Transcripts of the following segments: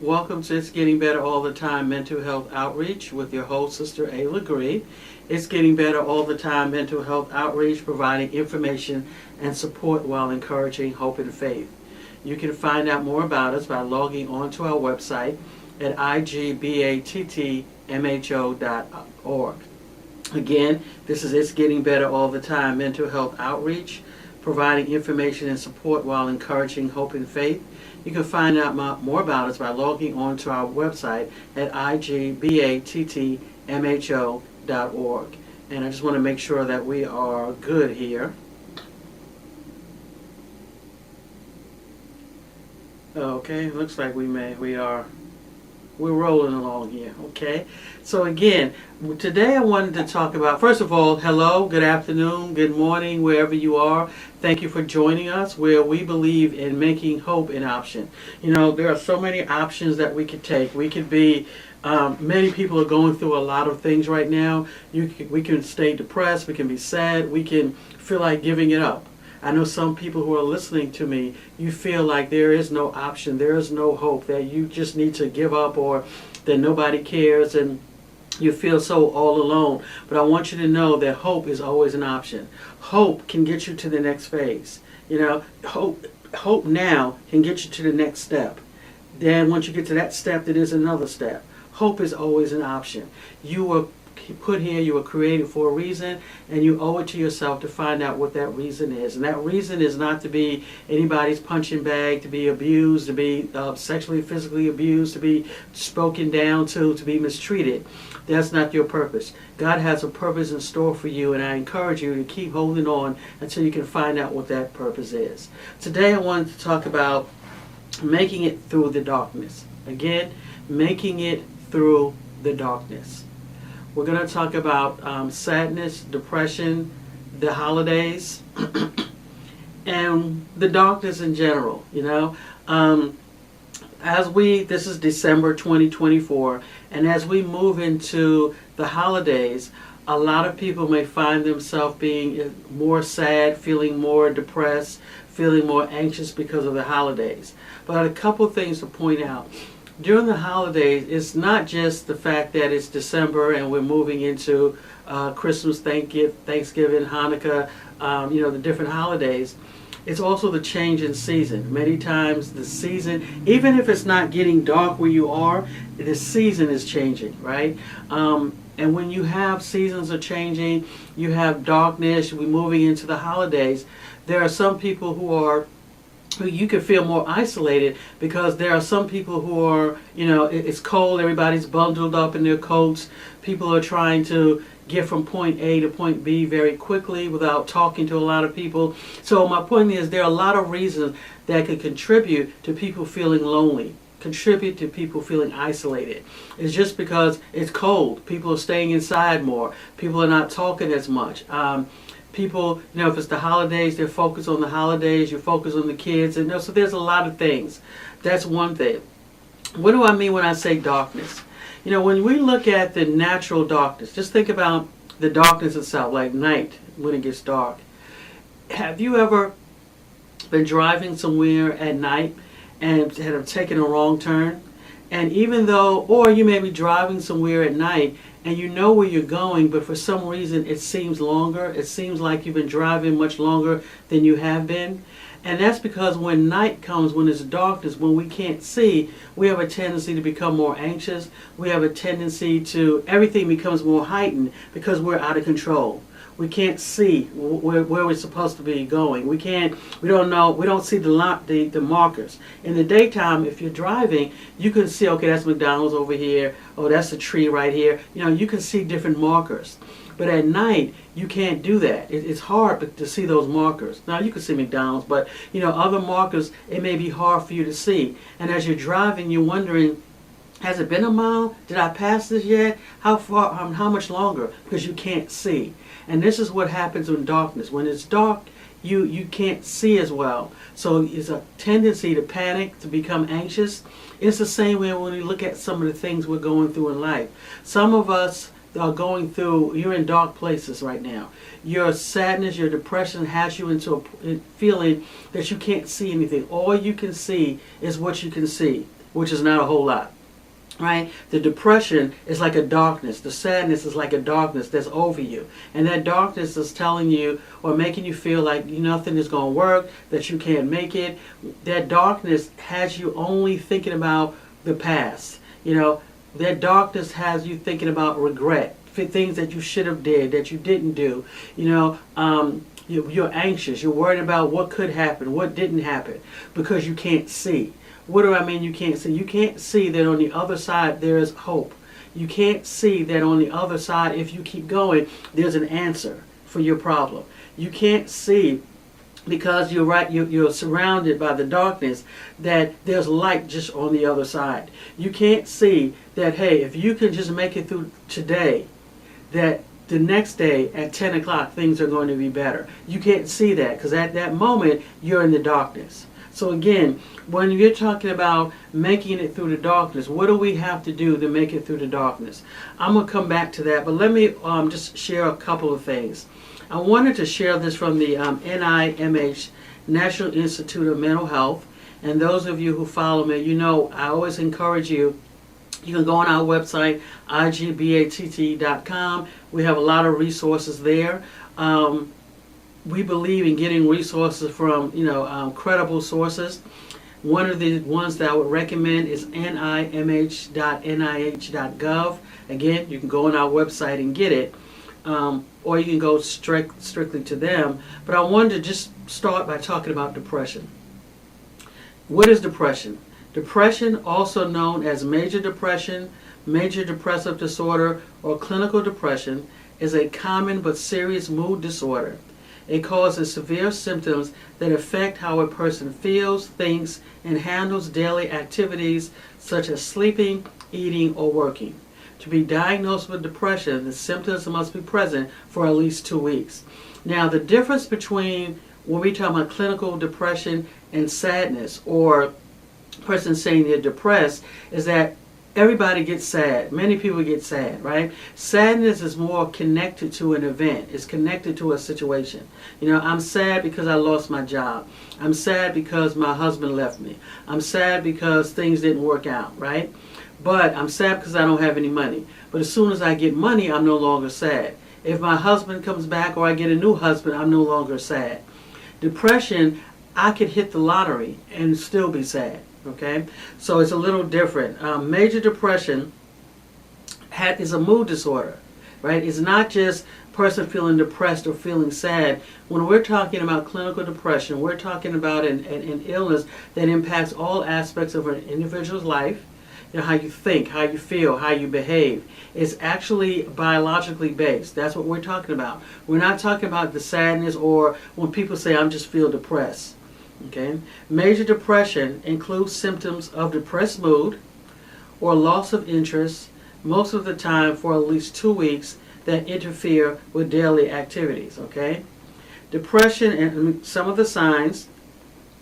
Welcome to It's Getting Better All the Time Mental Health Outreach with your host, Sister A. Legree. It's Getting Better All the Time Mental Health Outreach, providing information and support while encouraging hope and faith. You can find out more about us by logging on to our website at igbattmho.org. Again, this is It's Getting Better All the Time Mental Health Outreach, providing information and support while encouraging hope and faith. You can find out more about us by logging on to our website at igbattmho.org. And I just want to make sure that we are good here. Okay, looks like we're rolling along here, okay? So again, today I wanted to talk about, first of all, hello, good afternoon, good morning, wherever you are. Thank you for joining us, where we believe in making hope an option. You know, there are so many options that we could take. We could be, many people are going through a lot of things right now. We can stay depressed, we can be sad, we can feel like giving it up. I know some people who are listening to me, you feel like there is no option, there is no hope, that you just need to give up, or that nobody cares, and you feel so all alone. But I want you to know that hope is always an option. Hope can get you to the next phase. You know, hope now can get you to the next step. Then once you get to that step, there is another step. Hope is always an option. You were put here, you were created for a reason, and you owe it to yourself to find out what that reason is. And that reason is not to be anybody's punching bag, to be abused, to be sexually, physically abused, to be spoken down to be mistreated. That's not your purpose. God has a purpose in store for you, and I encourage you to keep holding on until you can find out what that purpose is. Today I wanted to talk about making it through the darkness. Again, making it through the darkness. We're going to talk about sadness, depression, the holidays, and the darkness in general. You know, this is December 2024, and as we move into the holidays, a lot of people may find themselves being more sad, feeling more depressed, feeling more anxious because of the holidays. But a couple things to point out. During the holidays, it's not just the fact that it's December and we're moving into Christmas, Thanksgiving, Hanukkah, the different holidays. It's also the change in season. Many times the season, even if it's not getting dark where you are, the season is changing, right? And when you have seasons are changing, you have darkness, we're moving into the holidays, there are some people who you can feel more isolated, because there are some people who are, it's cold, everybody's bundled up in their coats, people are trying to get from point A to point B very quickly without talking to a lot of people. So my point is, there are a lot of reasons that could contribute to people feeling lonely, contribute to people feeling isolated. It's just because it's cold, people are staying inside more, people are not talking as much. People, if it's the holidays, they're focused on the holidays, you focus on the kids, and so there's a lot of things. That's one thing. What do I mean when I say darkness? When we look at the natural darkness, just think about the darkness itself, like night when it gets dark. Have you ever been driving somewhere at night and have taken a wrong turn? And even though, or you may be driving somewhere at night and you know where you're going, but for some reason it seems longer. It seems like you've been driving much longer than you have been. And that's because when night comes, when it's darkness, when we can't see, we have a tendency to become more anxious. We have a tendency to, everything becomes more heightened because we're out of control. We can't see where we're supposed to be going. We don't know, we don't see the markers. In the daytime, if you're driving, you can see, okay, that's McDonald's over here, oh, that's a tree right here. You can see different markers. But at night, you can't do that. It's hard to see those markers. Now, you can see McDonald's, but, other markers, it may be hard for you to see. And as you're driving, you're wondering, has it been a mile? Did I pass this yet? How far, how much longer? Because you can't see. And this is what happens in darkness. When it's dark, you can't see as well. So it's a tendency to panic, to become anxious. It's the same way when we look at some of the things we're going through in life. Some of us are going through, you're in dark places right now. Your sadness, your depression has you into a feeling that you can't see anything. All you can see is what you can see. which is not a whole lot. Right? The depression is like a darkness. The sadness is like a darkness that's over you. And that darkness is telling you or making you feel like nothing is going to work, that you can't make it. That darkness has you only thinking about the past. That darkness has you thinking about regret, things that you should have did, that you didn't do. You're anxious. You're worried about what could happen, what didn't happen, because you can't see. What do I mean you can't see? You can't see that on the other side there is hope. You can't see that on the other side, if you keep going, there's an answer for your problem. You can't see, because you're surrounded by the darkness, that there's light just on the other side. You can't see that, hey, if you can just make it through today, that the next day at 10 o'clock things are going to be better. You can't see that, because at that moment you're in the darkness. So again, when you're talking about making it through the darkness, what do we have to do to make it through the darkness? I'm going to come back to that, but let me just share a couple of things. I wanted to share this from the NIMH, National Institute of Mental Health. And those of you who follow me, I always encourage you. You can go on our website, igbatt.com. We have a lot of resources there. We believe in getting resources from, credible sources. One of the ones that I would recommend is nimh.nih.gov. Again, you can go on our website and get it, or you can go strictly to them. But I wanted to just start by talking about depression. What is depression? Depression, also known as major depression, major depressive disorder, or clinical depression, is a common but serious mood disorder. It causes severe symptoms that affect how a person feels, thinks, and handles daily activities such as sleeping, eating, or working. To be diagnosed with depression, the symptoms must be present for at least 2 weeks. Now, the difference between when we talk about clinical depression and sadness, or a person saying they're depressed, is that everybody gets sad. Many people get sad, right? Sadness is more connected to an event. It's connected to a situation. I'm sad because I lost my job. I'm sad because my husband left me. I'm sad because things didn't work out, right? But I'm sad because I don't have any money. But as soon as I get money, I'm no longer sad. If my husband comes back or I get a new husband, I'm no longer sad. Depression, I could hit the lottery and still be sad. Okay, so it's a little different. Major depression is a mood disorder, right? It's not just a person feeling depressed or feeling sad. When we're talking about clinical depression, we're talking about an illness that impacts all aspects of an individual's life. How you think, how you feel, how you behave. It's actually biologically based. That's what we're talking about. We're not talking about the sadness or when people say, I just feel depressed. Okay. Major depression includes symptoms of depressed mood or loss of interest, most of the time for at least 2 weeks, that interfere with daily activities. Okay. Depression and some of the signs: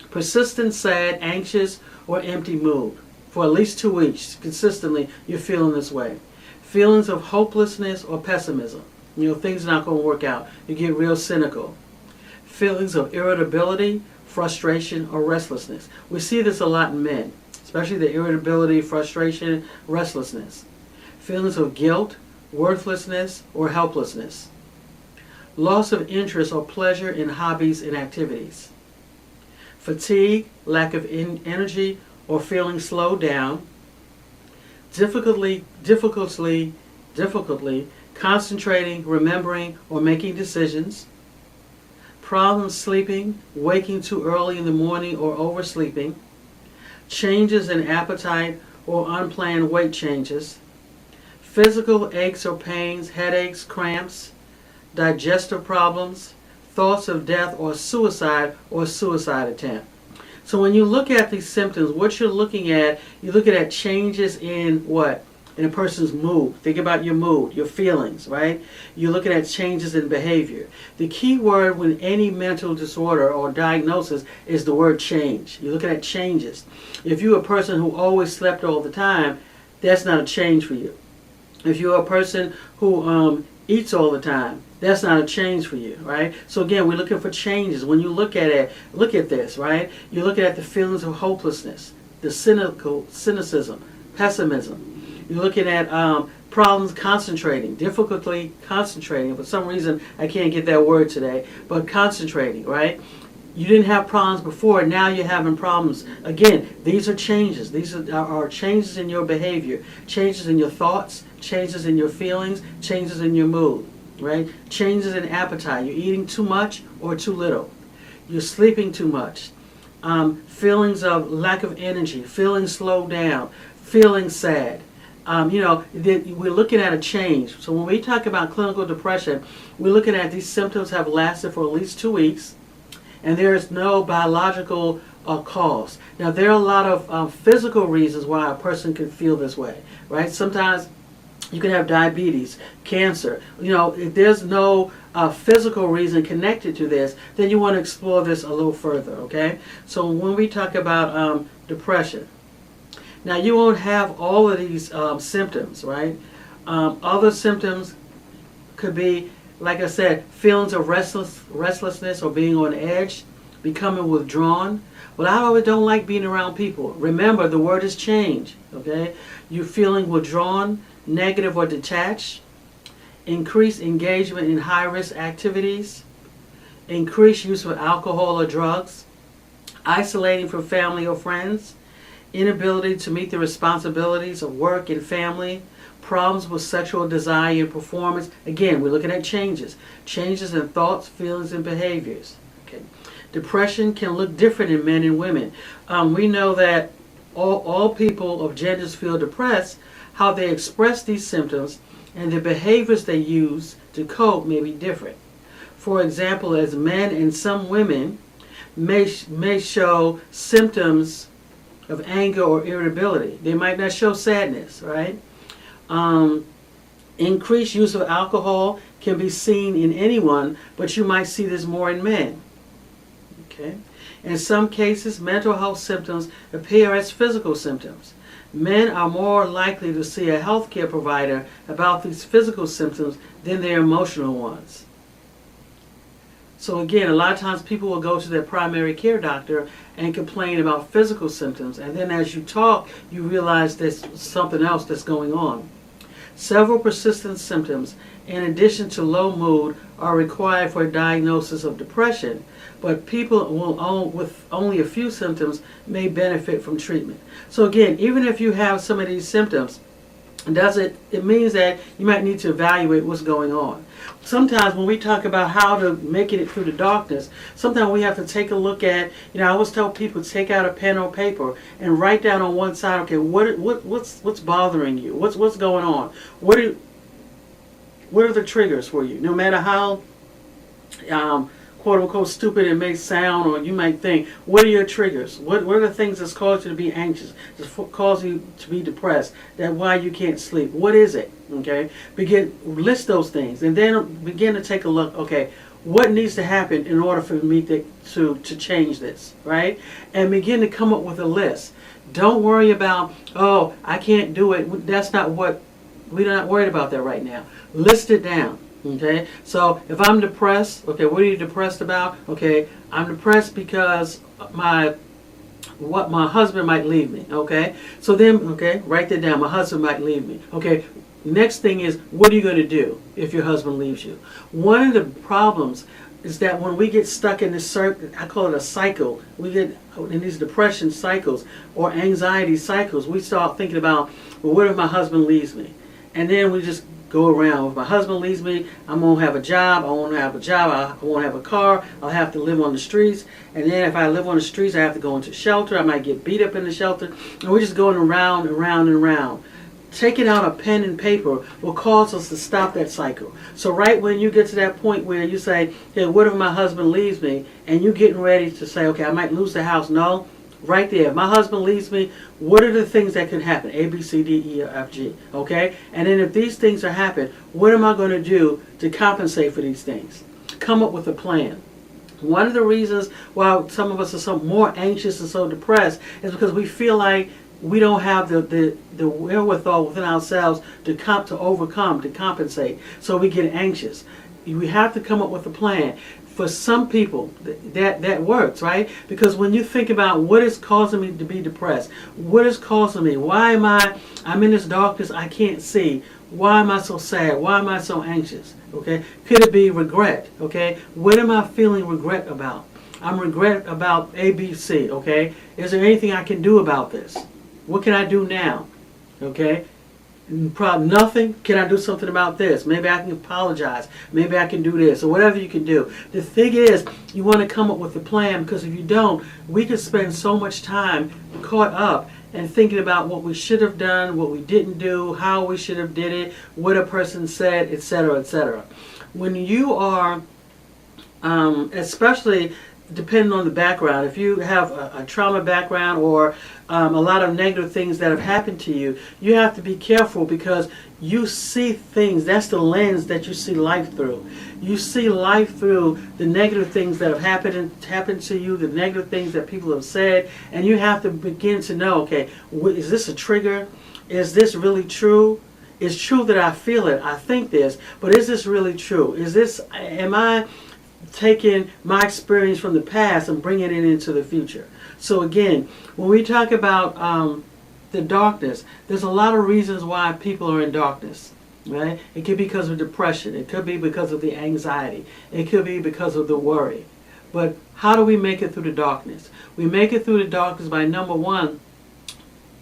persistent sad, anxious, or empty mood for at least 2 weeks. Consistently, you're feeling this way. Feelings of hopelessness or pessimism. Things are not going to work out. You get real cynical. Feelings of irritability, frustration, or restlessness. We see this a lot in men, especially the irritability, frustration, restlessness. Feelings of guilt, worthlessness, or helplessness. Loss of interest or pleasure in hobbies and activities. Fatigue, lack of energy, or feeling slowed down. Difficulty concentrating, remembering, or making decisions. Problems sleeping, waking too early in the morning or oversleeping. Changes in appetite or unplanned weight changes. Physical aches or pains, headaches, cramps. Digestive problems. Thoughts of death or suicide attempt. So when you look at these symptoms, what you're looking at changes in what? In a person's mood. Think about your mood, your feelings, right? You're looking at changes in behavior. The key word with any mental disorder or diagnosis is the word change. You're looking at changes. If you're a person who always slept all the time, that's not a change for you. If you're a person who eats all the time, that's not a change for you, right? So again, we're looking for changes. When you look at this, right? You're looking at the feelings of hopelessness. the cynicism, pessimism. You're looking at problems concentrating, difficulty concentrating. For some reason, I can't get that word today, but concentrating, right? You didn't have problems before, now you're having problems. Again, these are changes. These are changes in your behavior, changes in your thoughts, changes in your feelings, changes in your mood, right? Changes in appetite. You're eating too much or too little. You're sleeping too much. Feelings of lack of energy, feeling slowed down, feeling sad. We're looking at a change. So when we talk about clinical depression, we're looking at these symptoms have lasted for at least 2 weeks, and there is no biological cause. Now, there are a lot of physical reasons why a person can feel this way, right? Sometimes you can have diabetes, cancer. If there's no physical reason connected to this, then you want to explore this a little further, okay? So when we talk about depression, now you won't have all of these symptoms, right? Other symptoms could be, like I said, feelings of restlessness or being on edge, becoming withdrawn. Well, I always don't like being around people. Remember, the word is change, okay? You're feeling withdrawn, negative or detached, increased engagement in high-risk activities, increased use of alcohol or drugs, isolating from family or friends, inability to meet the responsibilities of work and family, problems with sexual desire and performance. Again, we're looking at changes in thoughts, feelings, and behaviors. Okay. Depression can look different in men and women. We know that all people of genders feel depressed. How they express these symptoms and the behaviors they use to cope may be different. For example, as men and some women may show symptoms of anger or irritability. They might not show sadness, right? Increased use of alcohol can be seen in anyone, but you might see this more in men. Okay? In some cases, mental health symptoms appear as physical symptoms. Men are more likely to see a healthcare provider about these physical symptoms than their emotional ones. So again, a lot of times people will go to their primary care doctor and complain about physical symptoms, and then as you talk, you realize there's something else that's going on. Several persistent symptoms, in addition to low mood, are required for a diagnosis of depression, but people with only a few symptoms may benefit from treatment. So again, even if you have some of these symptoms, it means that you might need to evaluate what's going on. Sometimes when we talk about how to make it through the darkness, sometimes we have to take a look at, I always tell people, take out a pen or paper and write down on one side, okay, what's bothering you? What's going on? What are the triggers for you? No matter how quote unquote stupid it may sound, or you might think, what are your triggers? What are the things that's caused you to be anxious, that's caused you to be depressed, that why you can't sleep? What is it? Okay, list those things, and then begin to take a look. Okay, what needs to happen in order for me to change this, right? And begin to come up with a list. Don't worry about, oh, I can't do it. That's not what, we're not worried about that right now. List it down. Okay, so if I'm depressed, okay, what are you depressed about? Okay, I'm depressed because my husband might leave me. Okay, so then, okay, write that down. My husband might leave me. Okay, next thing is, what are you going to do if your husband leaves you? One of the problems is that when we get stuck in this circle, I call it a cycle, we get in these depression cycles or anxiety cycles, we start thinking about, well, what if my husband leaves me? And then we just go around. If my husband leaves me, I won't have a job. I won't have a job. I won't have a car. I'll have to live on the streets. And then if I live on the streets, I have to go into shelter. I might get beat up in the shelter. And we're just going around and around and around. Taking out a pen and paper will cause us to stop that cycle. So right when you get to that point where you say, hey, what if my husband leaves me? And you're getting ready to say, okay, I might lose the house. No. Right there. If my husband leaves me, what are the things that could happen? A, B, C, D, E, F, G. Okay? And then if these things are happening, what am I going to do to compensate for these things? Come up with a plan. One of the reasons why some of us are so more anxious and so depressed is because we feel like we don't have the wherewithal within ourselves to overcome, to compensate. So we get anxious. We have to come up with a plan. For some people, that works, right? Because when you think about what is causing me to be depressed, what is causing me, why am I'm in this darkness I can't see, why am I so sad, why am I so anxious, okay? Could it be regret, okay? What am I feeling regret about? I'm regret about A, B, C, okay? Is there anything I can do about this? What can I do now, okay? Probably nothing. Can I do something about this? Maybe I can apologize. Maybe I can do this, or whatever you can do. The thing is, you want to come up with a plan, because if you don't, we could spend so much time caught up and thinking about what we should have done, what we didn't do, how we should have did it, what a person said, etc., etc. When you are, especially depending on the background, if you have a trauma background or a lot of negative things that have happened to you, you have to be careful, because you see things, that's the lens that you see life through. You see life through the negative things that have happened to you, the negative things that people have said, and you have to begin to know, okay, is this a trigger? Is this really true? It's true that I feel it, I think this, but is this really true? Am I taking my experience from the past and bringing it into the future? So again, when we talk about the darkness, there's a lot of reasons why people are in darkness, right? It could be because of depression. It could be because of the anxiety. It could be because of the worry. But how do we make it through the darkness? We make it through the darkness by, number one,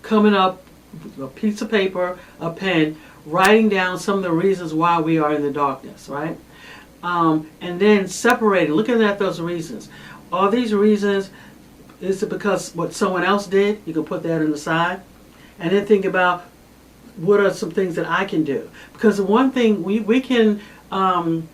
coming up with a piece of paper, a pen, writing down some of the reasons why we are in the darkness, right? And then separating, looking at those reasons. Are these reasons, is it because what someone else did? You can put that on the side. And then think about, what are some things that I can do? Because the one thing we can, I'm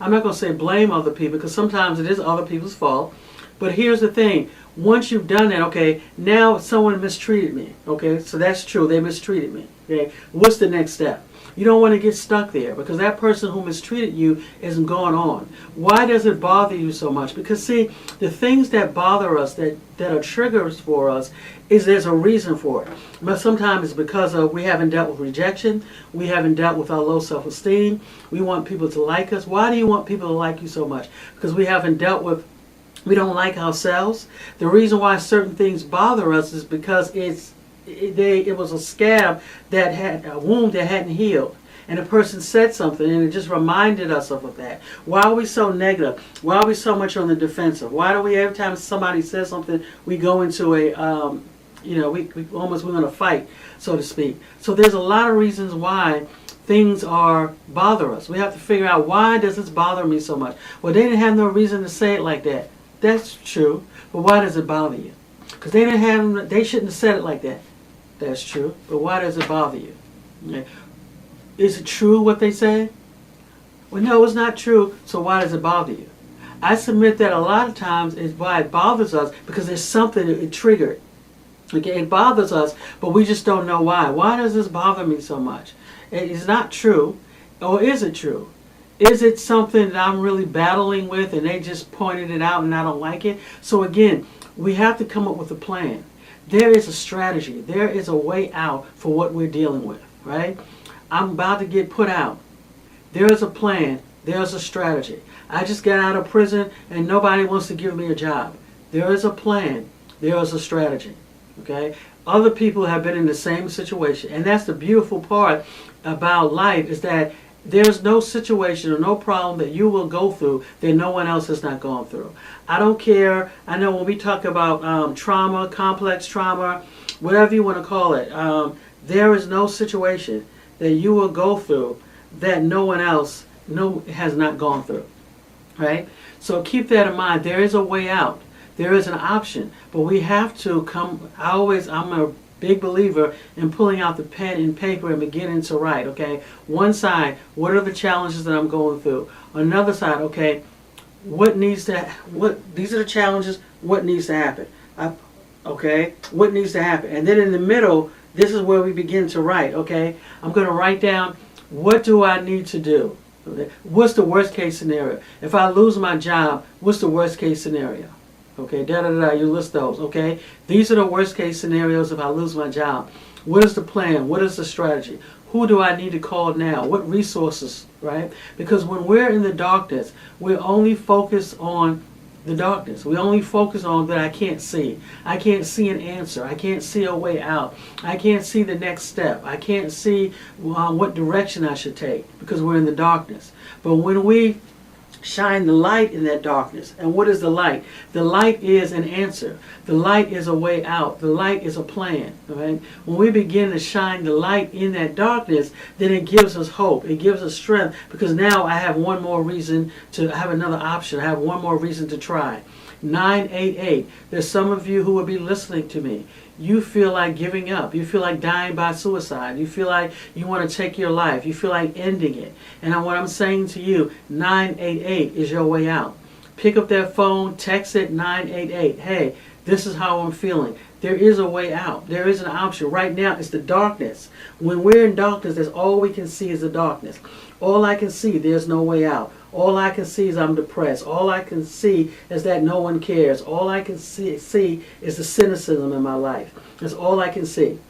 not going to say blame other people, because sometimes it is other people's fault. But here's the thing. Once you've done that, okay, now someone mistreated me. Okay, so that's true. They mistreated me. Okay, what's the next step? You don't want to get stuck there, because that person who mistreated you isn't going on. Why does it bother you so much? Because see, the things that bother us, that are triggers for us, is there's a reason for it. But sometimes it's because we haven't dealt with rejection. We haven't dealt with our low self-esteem. We want people to like us. Why do you want people to like you so much? Because we haven't dealt with, we don't like ourselves. The reason why certain things bother us is because it was a scab that had a wound that hadn't healed, and a person said something and it just reminded us of that. Why are we so negative? Why are we so much on the defensive? Why do we, every time somebody says something, we go into a we almost want to fight, so to speak. So there's a lot of reasons why things bother us. We have to figure out, why does this bother me so much? Well, they didn't have no reason to say it like that. That's true, but why does it bother you? Because they shouldn't have said it like that. That's true, but why does it bother you? Okay. Is it true what they say? Well, no, it's not true, so why does it bother you? I submit that a lot of times is why it bothers us, because there's something it triggered. Okay, it bothers us, but we just don't know why. Why does this bother me so much? It's not true, or is it true? Is it something that I'm really battling with and they just pointed it out and I don't like it? So again, we have to come up with a plan. There is a strategy. There is a way out for what we're dealing with, right? I'm about to get put out. There is a plan. There's a strategy. I just got out of prison and nobody wants to give me a job. There is a plan. There is a strategy, okay? Other people have been in the same situation, and that's the beautiful part about life, is that there's no situation or no problem that you will go through that no one else has not gone through. I don't care. I know when we talk about trauma, complex trauma, whatever you want to call it, there is no situation that you will go through that no one else has not gone through, right? So keep that in mind. There is a way out. There is an option, but we have to come. I'm a big believer in pulling out the pen and paper and beginning to write, okay? One side, what are the challenges that I'm going through? Another side, okay, these are the challenges, what needs to happen? Okay, what needs to happen? And then in the middle, this is where we begin to write, okay? I'm going to write down, what do I need to do? Okay? What's the worst case scenario? If I lose my job, what's the worst case scenario? Okay, you list those, okay? These are the worst case scenarios if I lose my job. What is the plan? What is the strategy? Who do I need to call now? What resources, right? Because when we're in the darkness, we're only focused on the darkness. We only focus on that I can't see. I can't see an answer. I can't see a way out. I can't see the next step. I can't see what direction I should take because we're in the darkness. But when we shine the light in that darkness. And what is the light? The light is an answer. The light is a way out. The light is a plan. Right? When we begin to shine the light in that darkness, then it gives us hope. It gives us strength because now I have one more reason to have another option. I have one more reason to try. 988. There's some of you who will be listening to me. You feel like giving up. You feel like dying by suicide. You feel like you want to take your life. You feel like ending it. And what I'm saying to you, 988 is your way out. Pick up that phone, text it 988. Hey, this is how I'm feeling. There is a way out. There is an option. Right now, it's the darkness. When we're in darkness, that's all we can see is the darkness. All I can see, there's no way out. All I can see is I'm depressed. All I can see is that no one cares. All I can see is the cynicism in my life. That's all I can see,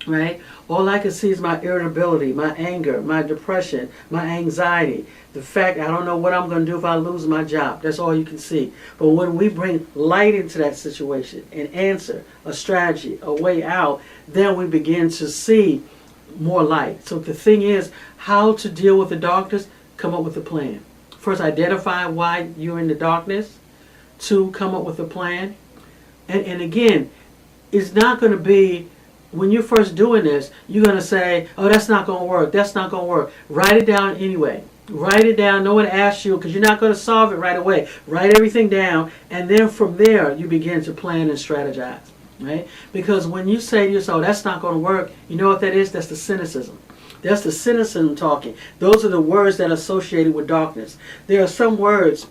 right? All I can see is my irritability, my anger, my depression, my anxiety. The fact I don't know what I'm going to do if I lose my job. That's all you can see. But when we bring light into that situation, an answer, a strategy, a way out, then we begin to see more light. So the thing is, how to deal with the darkness, come up with a plan. First, identify why you're in the darkness. 2, come up with a plan. And again, it's not going to be, when you're first doing this, you're going to say, oh, that's not going to work. That's not going to work. Write it down anyway. Write it down. No one asks you because you're not going to solve it right away. Write everything down. And then from there, you begin to plan and strategize. Right? Because when you say to yourself, that's not going to work, you know what that is? That's the cynicism. That's the cynicism talking. Those are the words that are associated with darkness. There are some words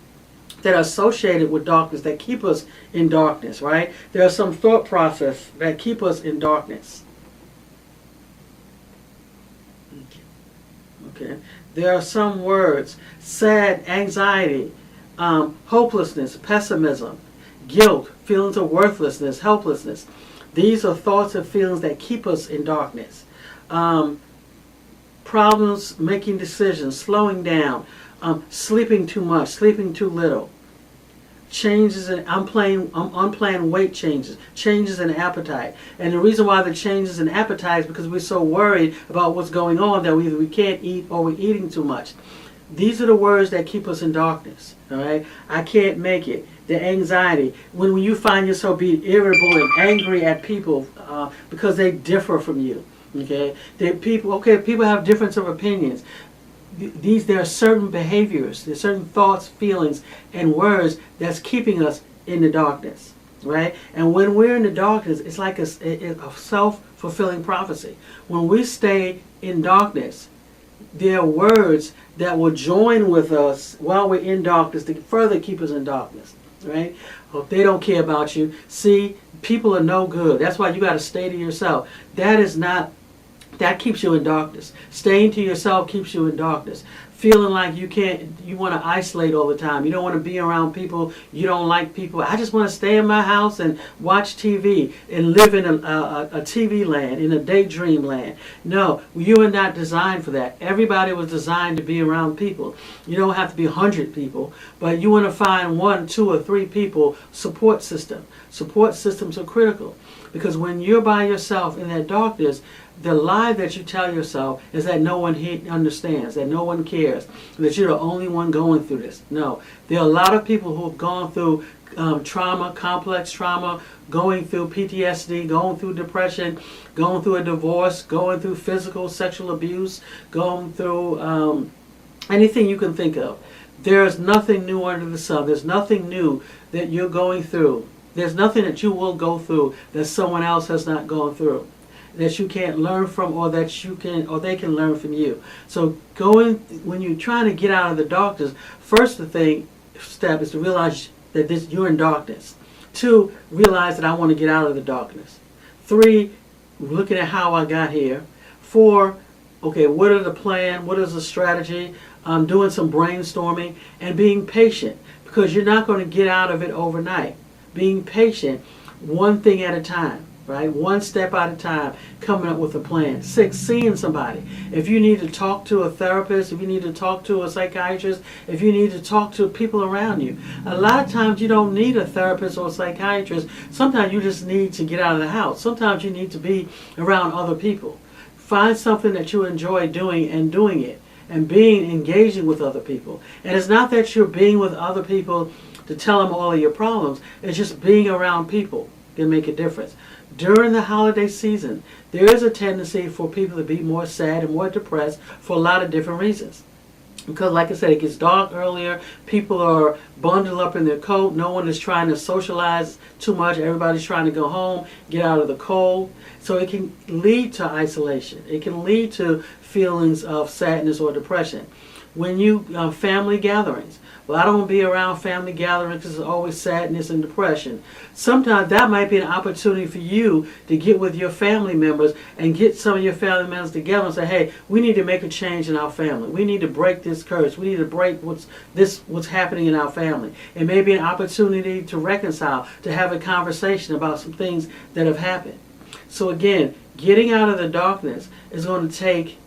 that are associated with darkness that keep us in darkness, right? There are some thought process that keep us in darkness. Okay. There are some words, sad, anxiety, hopelessness, pessimism, guilt, feelings of worthlessness, helplessness. These are thoughts and feelings that keep us in darkness. Problems making decisions, slowing down, sleeping too much, sleeping too little. Changes in unplanned weight changes, changes in appetite. And the reason why the changes in appetite is because we're so worried about what's going on that either we can't eat or we're eating too much. These are the words that keep us in darkness. All right, I can't make it. The anxiety, when you find yourself being irritable and angry at people because they differ from you. Okay, people have difference of opinions. There are certain behaviors, there's certain thoughts, feelings, and words that's keeping us in the darkness, right? And when we're in the darkness, it's like a self-fulfilling prophecy. When we stay in darkness, there are words that will join with us while we're in darkness to further keep us in darkness, right? If they don't care about you, see, people are no good. That's why you got to stay to yourself. That keeps you in darkness. Staying to yourself keeps you in darkness. Feeling like you want to isolate all the time. You don't want to be around people. You don't like people. I just want to stay in my house and watch TV and live in a TV land, in a daydream land. No, you are not designed for that. Everybody was designed to be around people. You don't have to be 100 people, but you want to find 1, 2, or 3 people, support system. Support systems are critical because when you're by yourself in that darkness, the lie that you tell yourself is that no one understands, that no one cares, that you're the only one going through this. No, there are a lot of people who have gone through trauma, complex trauma, going through PTSD, going through depression, going through a divorce, going through physical, sexual abuse, going through anything you can think of. There's nothing new under the sun. There's nothing new that you're going through. There's nothing that you will go through that someone else has not gone through, that you can't learn from, or that they can learn from you. So when you're trying to get out of the darkness, first step is to realize that you're in darkness. 2, realize that I want to get out of the darkness. 3, looking at how I got here. 4, okay, what are the plan? What is the strategy? Doing some brainstorming and being patient because you're not going to get out of it overnight. Being patient, one thing at a time. right? One step at a time, coming up with a plan. 6, seeing somebody. If you need to talk to a therapist, if you need to talk to a psychiatrist, if you need to talk to people around you. A lot of times you don't need a therapist or a psychiatrist. Sometimes you just need to get out of the house. Sometimes you need to be around other people. Find something that you enjoy doing and doing it, and engaging with other people. And it's not that you're being with other people to tell them all of your problems. It's just being around people can make a difference. During the holiday season, there is a tendency for people to be more sad and more depressed for a lot of different reasons. Because like I said, it gets dark earlier, people are bundled up in their coat, no one is trying to socialize too much, everybody's trying to go home, get out of the cold. So it can lead to isolation. It can lead to feelings of sadness or depression. When you, family gatherings, well, I don't want to be around family gatherings because there's always sadness and depression. Sometimes that might be an opportunity for you to get with your family members and get some of your family members together and say, hey, we need to make a change in our family. We need to break this curse. We need to break what's happening in our family. It may be an opportunity to reconcile, to have a conversation about some things that have happened. So again, getting out of the darkness is going to take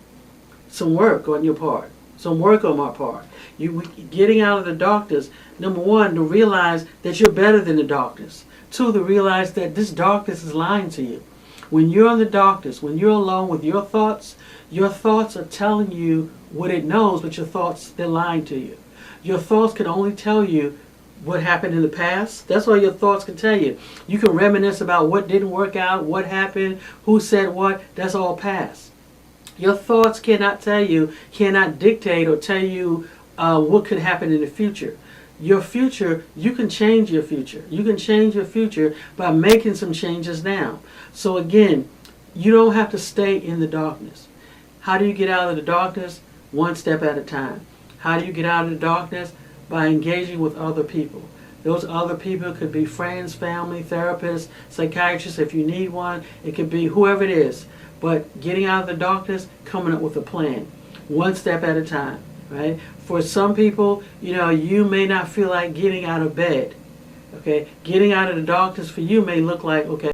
some work on your part. Some work on my part. You getting out of the darkness, number one, to realize that you're better than the darkness. 2, to realize that this darkness is lying to you. When you're in the darkness, when you're alone with your thoughts are telling you what it knows, but your thoughts, they're lying to you. Your thoughts can only tell you what happened in the past. That's all your thoughts can tell you. You can reminisce about what didn't work out, what happened, who said what. That's all past. Your thoughts cannot tell you, cannot dictate or tell you what could happen in the future. Your future, you can change your future. You can change your future by making some changes now. So again, you don't have to stay in the darkness. How do you get out of the darkness? One step at a time. How do you get out of the darkness? By engaging with other people. Those other people could be friends, family, therapists, psychiatrists if you need one. It could be whoever it is. But getting out of the darkness, coming up with a plan. One step at a time, right? For some people, you may not feel like getting out of bed. Okay? Getting out of the darkness for you may look like, okay,